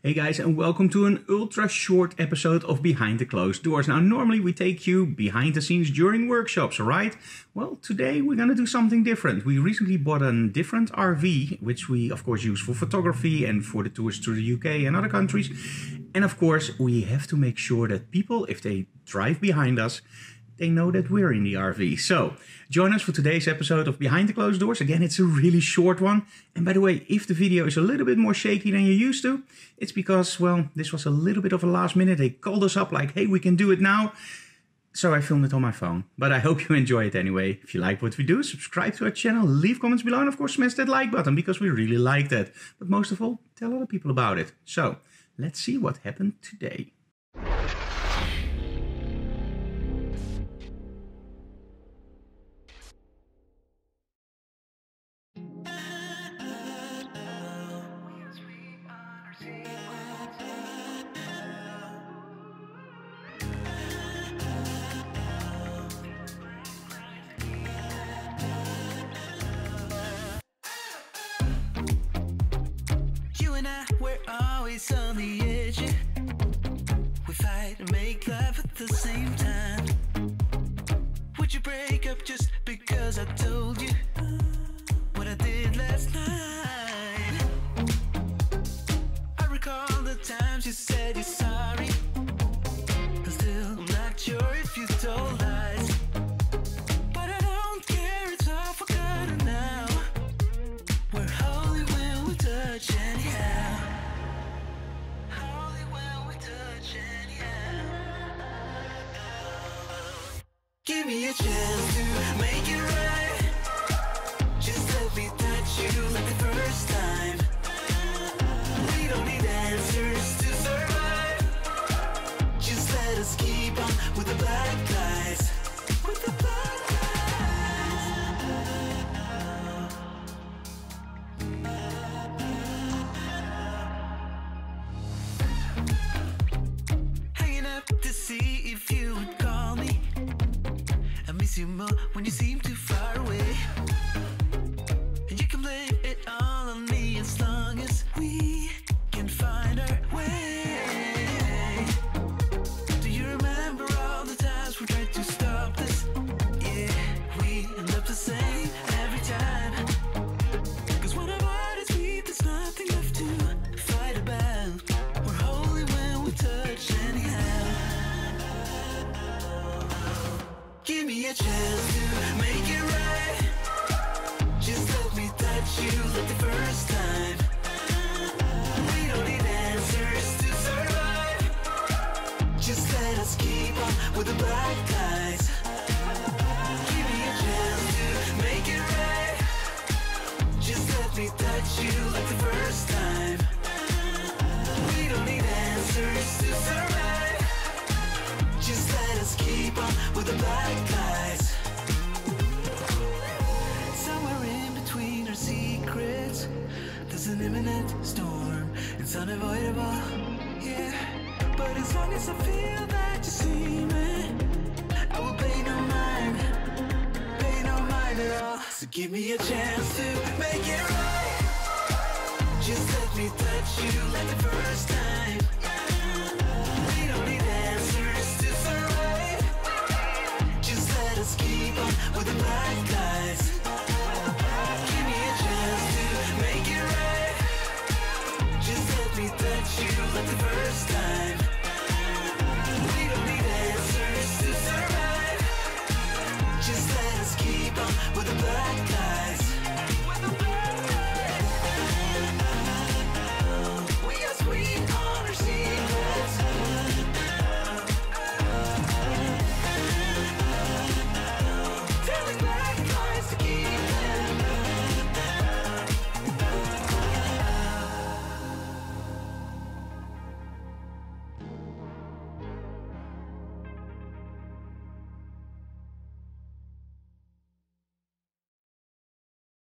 Hey guys, and welcome to an ultra short episode of Behind the Closed Doors. Now normally we take you behind the scenes during workshops, alright? Well, today we're gonna do something different. We recently bought a different RV, which we of course use for photography and for the tours to the UK and other countries. And of course we have to make sure that people, if they drive behind us, they know that we're in the RV. So join us for today's episode of Behind the Closed Doors. Again, it's a really short one. And by the way, if the video is a little bit more shaky than you're used to, it's because, well, this was a little bit of a last minute. They called us up like, hey, we can do it now. So I filmed it on my phone. But I hope you enjoy it anyway. If you like what we do, subscribe to our channel, leave comments below, and of course smash that like button because we really like that. But most of all, tell other people about it. So let's see what happened today. We're always on the edge. We fight and make love at the same time. Would you break up just because I told you what I did last night? I recall the times you said you're sorry. I'm still not sure if you told lies, but I don't care, it's all forgotten now. We're holy when we touch anyhow. Give me a chance to make it right. Just let me touch you like the first time. We don't need answers to survive. Just let us keep on with the black lights. With the black lights. Hanging up to see if you would call me. I miss you more when you seem too far away. And you can blame it all on me as long as we can find our way. Do you remember all the times we tried to stop this? Yeah, we end up the same every time. Cause when our bodies meet, there's nothing left to fight about. We're holy when we touch anyhow. Give me a chance to make it right. Just let me touch you like the first time. We don't need answers to survive. Just let us keep on with the black lights. Give me a chance to make it right. Just let me touch you like the first time. We don't need answers to survive. Just let us keep on with the black lights. Somewhere in between our secrets, there's an imminent storm. It's unavoidable, yeah. But as long as I feel that you see me, I will pay no mind at all. So give me a chance to make it right. Just let me touch you like the first time. We don't need answers to survive. Just let us keep on with the black lights. Give me a chance to make it right. Just let me touch you like the first time.